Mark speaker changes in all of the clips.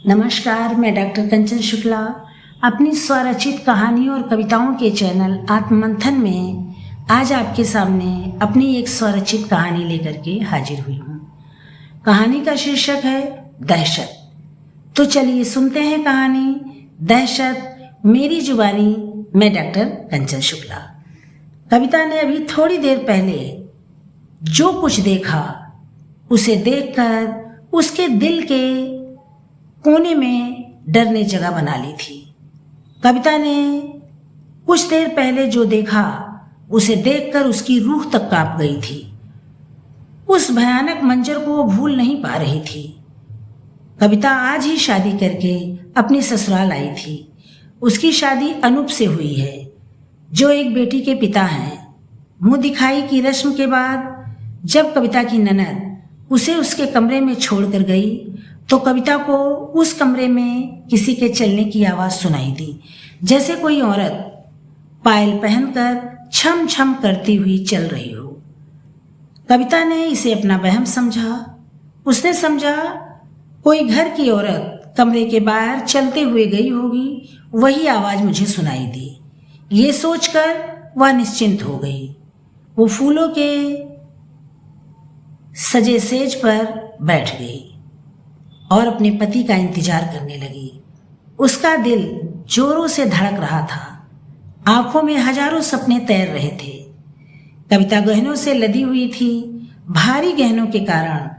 Speaker 1: नमस्कार, मैं डॉक्टर कंचन शुक्ला अपनी स्वरचित कहानियों और कविताओं के चैनल आत्ममंथन में आज आपके सामने अपनी एक स्वरचित कहानी लेकर के हाजिर हुई हूँ। कहानी का शीर्षक है दहशत। तो चलिए सुनते हैं कहानी दहशत मेरी जुबानी। मैं डॉक्टर कंचन शुक्ला। कविता ने अभी थोड़ी देर पहले जो कुछ देखा उसे देखकर उसके दिल के कोने में डर ने जगह बना ली थी। कविता ने कुछ देर पहले जो देखा उसे देखकर उसकी रूह तक कांप गई थी। उस भयानक मंजर को वो भूल नहीं पा रही थी। कविता आज ही शादी करके अपनी ससुराल आई थी। उसकी शादी अनूप से हुई है, जो एक बेटी के पिता हैं। मुंह दिखाई की रस्म के बाद जब कविता की ननद उसे उसके कमरे में छोड़कर गई तो कविता को उस कमरे में किसी के चलने की आवाज़ सुनाई दी, जैसे कोई औरत पायल पहनकर छम छम करती हुई चल रही हो। कविता ने इसे अपना वहम समझा। उसने समझा कोई घर की औरत कमरे के बाहर चलते हुए गई होगी, वही आवाज़ मुझे सुनाई दी। ये सोचकर वह निश्चिंत हो गई। वो फूलों के सजे सेज पर बैठ गई और अपने पति का इंतजार करने लगी। उसका दिल जोरों से धड़क रहा था। आंखों में हजारों सपने तैर रहे थे। कविता गहनों से लदी हुई थी। भारी गहनों के कारण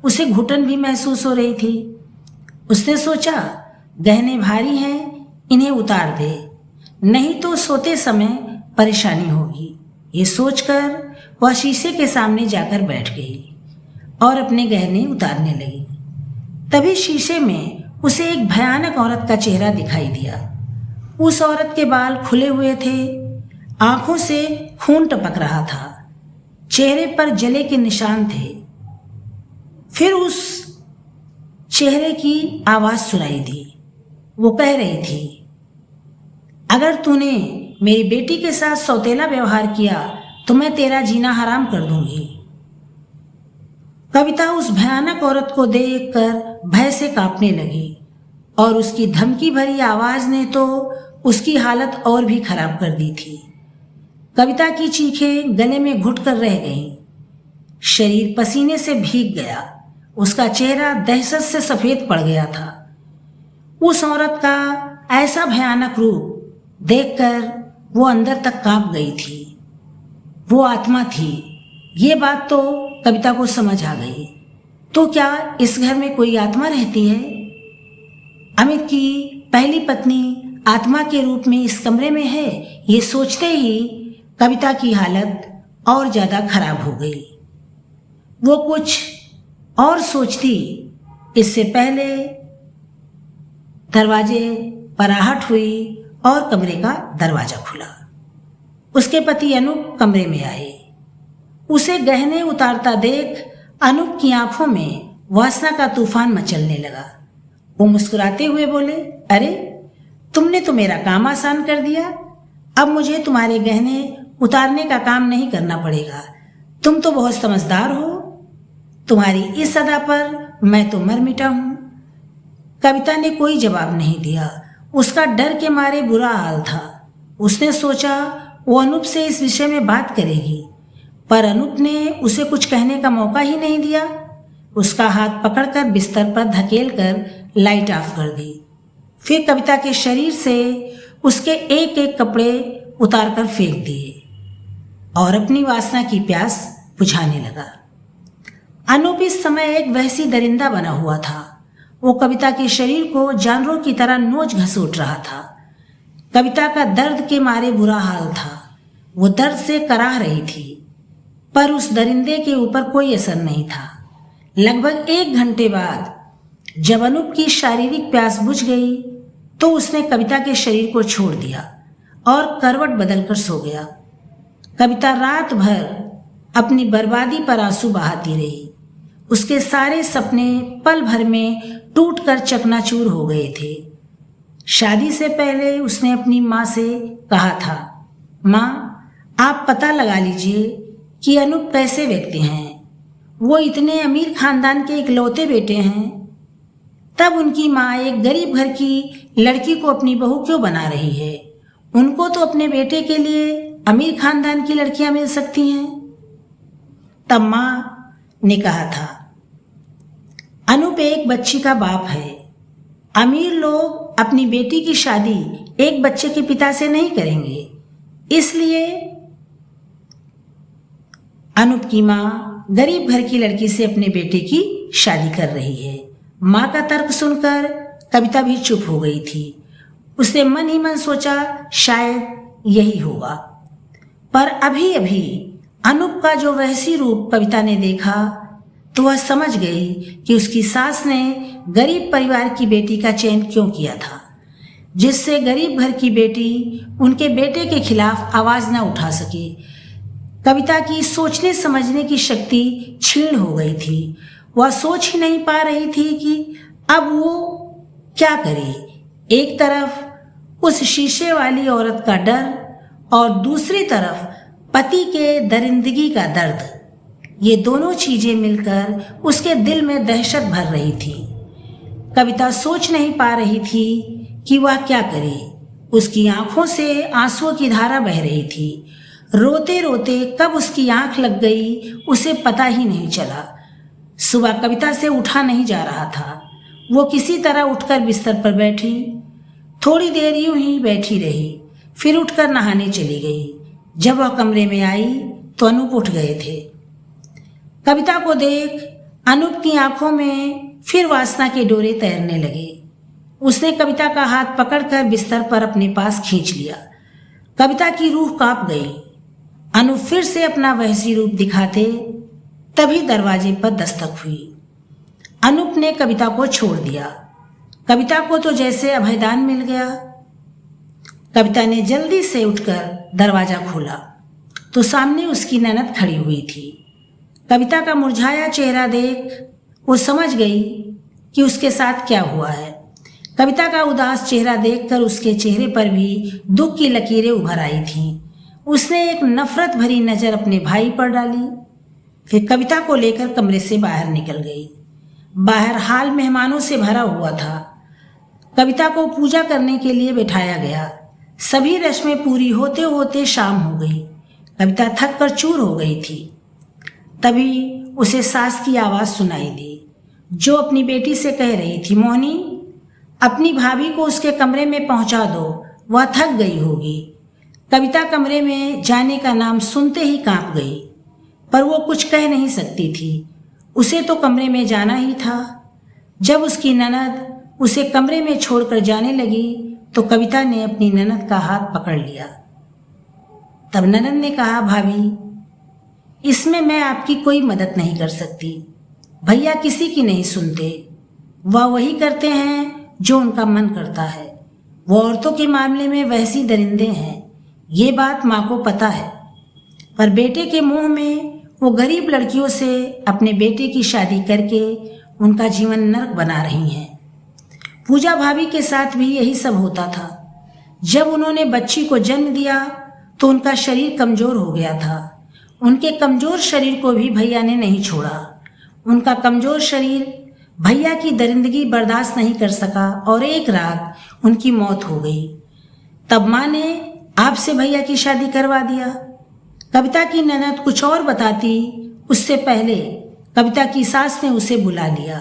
Speaker 1: उसे घुटन भी महसूस हो रही थी। उसने सोचा गहने भारी हैं, इन्हें उतार दे, नहीं तो सोते समय परेशानी होगी। ये सोचकर वह शीशे के सामने जाकर बैठ गई और अपने गहने उतारने लगी। तभी शीशे में उसे एक भयानक औरत का चेहरा दिखाई दिया। उस औरत के बाल खुले हुए थे, आंखों से खून टपक रहा था, चेहरे पर जले के निशान थे। फिर उस चेहरे की आवाज सुनाई दी। वो कह रही थी, अगर तूने मेरी बेटी के साथ सौतेला व्यवहार किया तो मैं तेरा जीना हराम कर दूंगी। कविता उस भयानक औरत को देखकर भय से कांपने लगी और उसकी धमकी भरी आवाज ने तो उसकी हालत और भी खराब कर दी थी। कविता की चीखें गले में घुटकर रह गईं। शरीर पसीने से भीग गया। उसका चेहरा दहशत से सफेद पड़ गया था। उस औरत का ऐसा भयानक रूप देखकर वो अंदर तक कांप गई थी। वो आत्मा थी। ये बात तो कविता को समझ आ गई। तो क्या इस घर में कोई आत्मा रहती है? अमित की पहली पत्नी आत्मा के रूप में इस कमरे में है। ये सोचते ही कविता की हालत और ज्यादा खराब हो गई। वो कुछ और सोचती इससे पहले दरवाजे पर आहट हुई और कमरे का दरवाजा खुला। उसके पति अनूप कमरे में आए। उसे गहने उतारता देख अनूप की आंखों में वासना का तूफान मचलने लगा। वो मुस्कुराते हुए बोले, अरे तुमने तो मेरा काम आसान कर दिया। अब मुझे तुम्हारे गहने उतारने का काम नहीं करना पड़ेगा। तुम तो बहुत समझदार हो। तुम्हारी इस अदा पर मैं तो मर मिटा हूं। कविता ने कोई जवाब नहीं दिया। उसका डर के मारे बुरा हाल था। उसने सोचा वो अनूप से इस विषय में बात करेगी, पर अनूप ने उसे कुछ कहने का मौका ही नहीं दिया। उसका हाथ पकड़कर बिस्तर पर धकेल कर लाइट ऑफ कर दी। फिर कविता के शरीर से उसके एक एक कपड़े उतारकर फेंक दिए और अपनी वासना की प्यास बुझाने लगा। अनूप इस समय एक वहशी दरिंदा बना हुआ था। वो कविता के शरीर को जानवरों की तरह नोच घसीट रहा था। कविता का दर्द के मारे बुरा हाल था। वो दर्द से कराह रही थी, पर उस दरिंदे के ऊपर कोई असर नहीं था। लगभग 1 घंटे बाद जब अनूप की शारीरिक प्यास बुझ गई तो उसने कविता के शरीर को छोड़ दिया और करवट बदलकर सो गया। कविता रात भर अपनी बर्बादी पर आंसू बहाती रही। उसके सारे सपने पल भर में टूटकर चकनाचूर हो गए थे। शादी से पहले उसने अपनी माँ से कहा था, माँ आप पता लगा लीजिए कि अनूप कैसे व्यक्ति हैं। वो इतने अमीर खानदान के इकलौते बेटे हैं। तब उनकी माँ एक गरीब घर की लड़की को अपनी बहू क्यों बना रही है? उनको तो अपने बेटे के लिए अमीर खानदान की लड़कियां मिल सकती हैं। तब माँ ने कहा था, अनूप एक बच्ची का बाप है। अमीर लोग अपनी बेटी की शादी एक बच्चे के पिता से नहीं करेंगे, इसलिए अनूप की माँ गरीब घर की लड़की से अपने बेटे की शादी कर रही है। माँ का तर्क सुनकर कविता भी चुप हो गई थी। उसने मन ही मन सोचा शायद यही होगा, पर अभी अभी अनूप का जो वहसी रूप कविता ने देखा तो वह समझ गई कि उसकी सास ने गरीब परिवार की बेटी का चयन क्यों किया था, जिससे गरीब घर की बेटी उनके बेटे के खिलाफ आवाज न उठा सके। कविता की सोचने समझने की शक्ति क्षीण हो गई थी। वह सोच ही नहीं पा रही थी कि अब वो क्या करे। एक तरफ उस शीशे वाली औरत का डर और दूसरी तरफ पति के दरिंदगी का दर्द, ये दोनों चीजें मिलकर उसके दिल में दहशत भर रही थी। कविता सोच नहीं पा रही थी कि वह क्या करे। उसकी आंखों से आंसुओं की धारा बह रही थी। रोते रोते कब उसकी आंख लग गई उसे पता ही नहीं चला। सुबह कविता से उठा नहीं जा रहा था। वो किसी तरह उठकर बिस्तर पर बैठी, थोड़ी देर यूं ही बैठी रही, फिर उठकर नहाने चली गई। जब वह कमरे में आई तो अनूप उठ गए थे। कविता को देख अनूप की आंखों में फिर वासना के डोरे तैरने लगे। उसने कविता का हाथ पकड़कर बिस्तर पर अपने पास खींच लिया। कविता की रूह कांप गई। अनूप फिर से अपना वहसी रूप दिखाते तभी दरवाजे पर दस्तक हुई। अनूप ने कविता को छोड़ दिया। कविता को तो जैसे अभयदान मिल गया। कविता ने जल्दी से उठकर दरवाजा खोला तो सामने उसकी ननद खड़ी हुई थी। कविता का मुरझाया चेहरा देख वो समझ गई कि उसके साथ क्या हुआ है। कविता का उदास चेहरा देखकर उसके चेहरे पर भी दुख की लकीरें उभर आई थीं। उसने एक नफरत भरी नजर अपने भाई पर डाली, फिर कविता को लेकर कमरे से बाहर निकल गई। बाहर हाल मेहमानों से भरा हुआ था। कविता को पूजा करने के लिए बिठाया गया। सभी रस्में पूरी होते होते शाम हो गई। कविता थक कर चूर हो गई थी। तभी उसे सास की आवाज़ सुनाई दी, जो अपनी बेटी से कह रही थी, मोहनी, अपनी भाभी को उसके कमरे में पहुंचा दो, वह थक गई होगी। कविता कमरे में जाने का नाम सुनते ही कांप गई, पर वो कुछ कह नहीं सकती थी। उसे तो कमरे में जाना ही था। जब उसकी ननद उसे कमरे में छोड़कर जाने लगी तो कविता ने अपनी ननद का हाथ पकड़ लिया। तब ननद ने कहा, भाभी, इसमें मैं आपकी कोई मदद नहीं कर सकती। भैया किसी की नहीं सुनते। वह वही करते हैं जो उनका मन करता है। वो औरतों के मामले में वैसी दरिंदे हैं, ये बात माँ को पता है। पर बेटे के मुंह में वो गरीब लड़कियों से अपने बेटे की शादी करके उनका जीवन नरक बना रही हैं। पूजा भाभी के साथ भी यही सब होता था। जब उन्होंने बच्ची को जन्म दिया तो उनका शरीर कमज़ोर हो गया था। उनके कमज़ोर शरीर को भी भैया ने नहीं छोड़ा। उनका कमज़ोर शरीर भैया की दरिंदगी बर्दाश्त नहीं कर सका और एक रात उनकी मौत हो गई। तब माँ ने आपसे भैया की शादी करवा दिया। कविता की ननद कुछ और बताती उससे पहले कविता की सास ने उसे बुला लिया।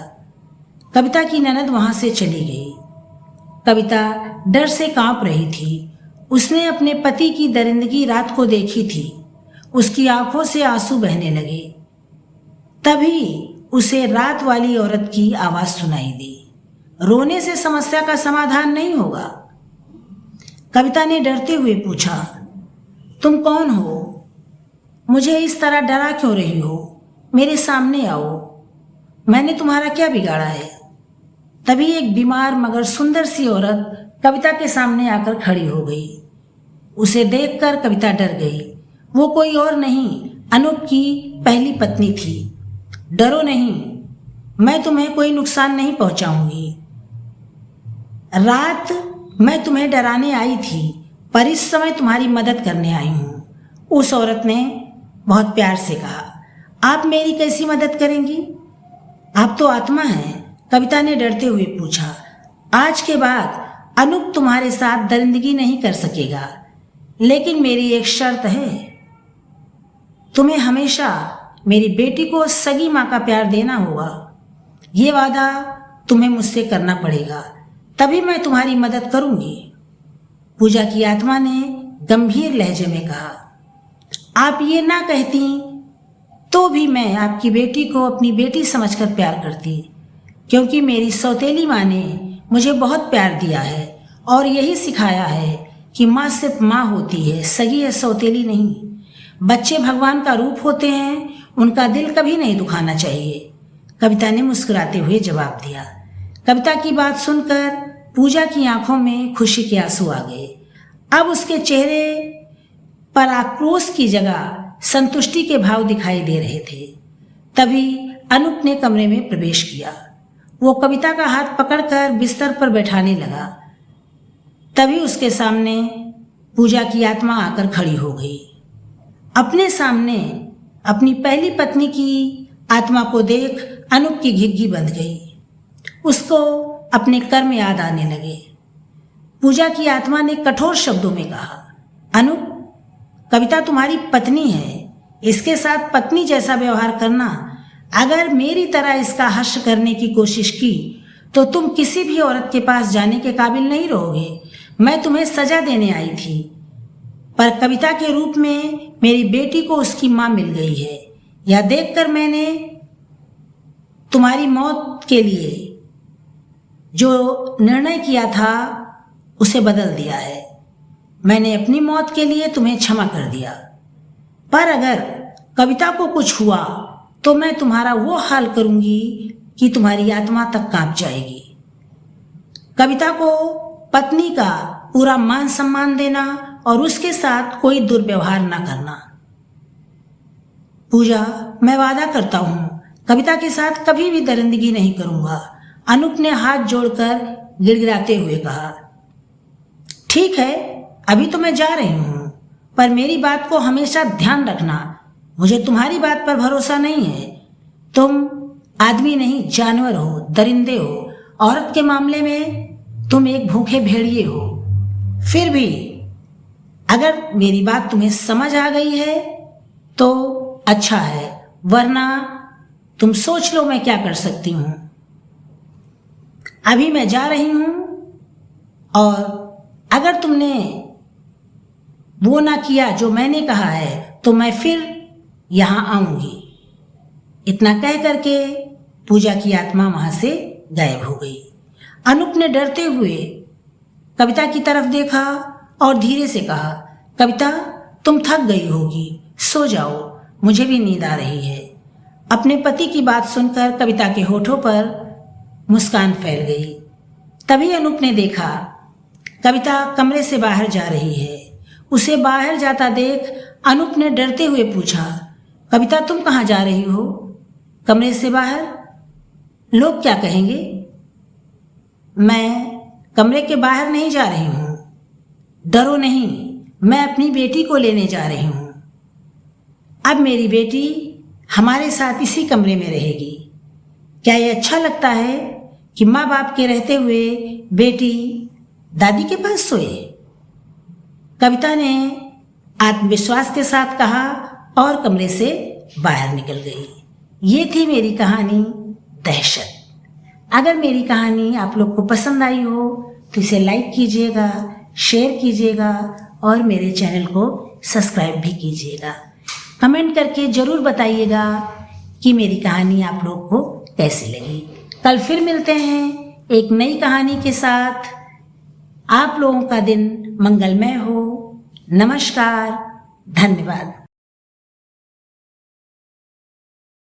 Speaker 1: कविता की ननद वहां से चली गई। कविता डर से कांप रही थी। उसने अपने पति की दरिंदगी रात को देखी थी। उसकी आंखों से आंसू बहने लगे। तभी उसे रात वाली औरत की आवाज सुनाई दी, रोने से समस्या का समाधान नहीं होगा। कविता ने डरते हुए पूछा, तुम कौन हो? मुझे इस तरह डरा क्यों रही हो? मेरे सामने आओ, मैंने तुम्हारा क्या बिगाड़ा है? तभी एक बीमार मगर सुंदर सी औरत कविता के सामने आकर खड़ी हो गई। उसे देखकर कविता डर गई। वो कोई और नहीं, अनूप की पहली पत्नी थी। डरो नहीं, मैं तुम्हें कोई नुकसान नहीं पहुंचाऊंगी। रात मैं तुम्हें डराने आई थी, पर इस समय तुम्हारी मदद करने आई हूं। उस औरत ने बहुत प्यार से कहा, आप मेरी कैसी मदद करेंगी? आप तो आत्मा हैं। कविता ने डरते हुए पूछा। आज के बाद अनूप तुम्हारे साथ दरिंदगी नहीं कर सकेगा, लेकिन मेरी एक शर्त है। तुम्हें हमेशा मेरी बेटी को सगी माँ का प्यार देना होगा। ये वादा तुम्हें मुझसे करना पड़ेगा, तभी मैं तुम्हारी मदद करूंगी। पूजा की आत्मा ने गंभीर लहजे में कहा। आप ये ना कहती तो भी मैं आपकी बेटी को अपनी बेटी समझकर प्यार करती, क्योंकि मेरी सौतेली माँ ने मुझे बहुत प्यार दिया है और यही सिखाया है कि माँ सिर्फ माँ होती है, सगी है, सौतेली नहीं। बच्चे भगवान का रूप होते हैं, उनका दिल कभी नहीं दुखाना चाहिए। कविता ने मुस्कुराते हुए जवाब दिया। कविता की बात सुनकर पूजा की आंखों में खुशी के आंसू आ गए। अब उसके चेहरे पर आक्रोश की जगह संतुष्टि के भाव दिखाई दे रहे थे। तभी अनूप ने कमरे में प्रवेश किया। वो कविता का हाथ पकड़कर बिस्तर पर बैठाने लगा। तभी उसके सामने पूजा की आत्मा आकर खड़ी हो गई। अपने सामने अपनी पहली पत्नी की आत्मा को देख अनूप की घिघी बंध गई। उसको अपने कर्म याद आने लगे। पूजा की आत्मा ने कठोर शब्दों में कहा, अनूप, कविता तुम्हारी पत्नी है, इसके साथ पत्नी जैसा व्यवहार करना। अगर मेरी तरह इसका हर्ष करने की कोशिश की तो तुम किसी भी औरत के पास जाने के काबिल नहीं रहोगे। मैं तुम्हें सजा देने आई थी, पर कविता के रूप में मेरी बेटी को उसकी माँ मिल गई है। यह देखकर मैंने तुम्हारी मौत के लिए जो निर्णय किया था उसे बदल दिया है। मैंने अपनी मौत के लिए तुम्हें क्षमा कर दिया, पर अगर कविता को कुछ हुआ तो मैं तुम्हारा वो हाल करूंगी कि तुम्हारी आत्मा तक कांप जाएगी। कविता को पत्नी का पूरा मान सम्मान देना और उसके साथ कोई दुर्व्यवहार ना करना। पूजा, मैं वादा करता हूँ कविता के साथ कभी भी दरिंदगी नहीं करूंगा। अनूप ने हाथ जोड़कर गिड़गिड़ाते हुए कहा। ठीक है, अभी तो मैं जा रही हूँ, पर मेरी बात को हमेशा ध्यान रखना। मुझे तुम्हारी बात पर भरोसा नहीं है। तुम आदमी नहीं, जानवर हो, दरिंदे हो। औरत के मामले में तुम एक भूखे भेड़िए हो। फिर भी अगर मेरी बात तुम्हें समझ आ गई है तो अच्छा है, वरना तुम सोच लो मैं क्या कर सकती हूँ। अभी मैं जा रही हूँ, और अगर तुमने वो ना किया जो मैंने कहा है तो मैं फिर यहाँ आऊंगी। इतना कह करके पूजा की आत्मा वहां से गायब हो गई। अनूप ने डरते हुए कविता की तरफ देखा और धीरे से कहा, कविता, तुम थक गई होगी, सो जाओ, मुझे भी नींद आ रही है। अपने पति की बात सुनकर कविता के होठों पर मुस्कान फैल गई। तभी अनूप ने देखा कविता कमरे से बाहर जा रही है। उसे बाहर जाता देख अनूप ने डरते हुए पूछा, कविता, तुम कहाँ जा रही हो? कमरे से बाहर? लोग क्या कहेंगे? मैं कमरे के बाहर नहीं जा रही हूँ। डरो नहीं, मैं अपनी बेटी को लेने जा रही हूँ। अब मेरी बेटी हमारे साथ इसी कमरे में रहेगी। क्या ये अच्छा लगता है कि माँ बाप के रहते हुए बेटी दादी के पास सोए? कविता ने आत्मविश्वास के साथ कहा और कमरे से बाहर निकल गई। ये थी मेरी कहानी दहशत। अगर मेरी कहानी आप लोग को पसंद आई हो तो इसे लाइक कीजिएगा, शेयर कीजिएगा और मेरे चैनल को सब्सक्राइब भी कीजिएगा। कमेंट करके ज़रूर बताइएगा कि मेरी कहानी आप लोग को कैसी लगी। कल फिर मिलते हैं एक नई कहानी के साथ। आप लोगों का दिन मंगलमय हो। नमस्कार, धन्यवाद।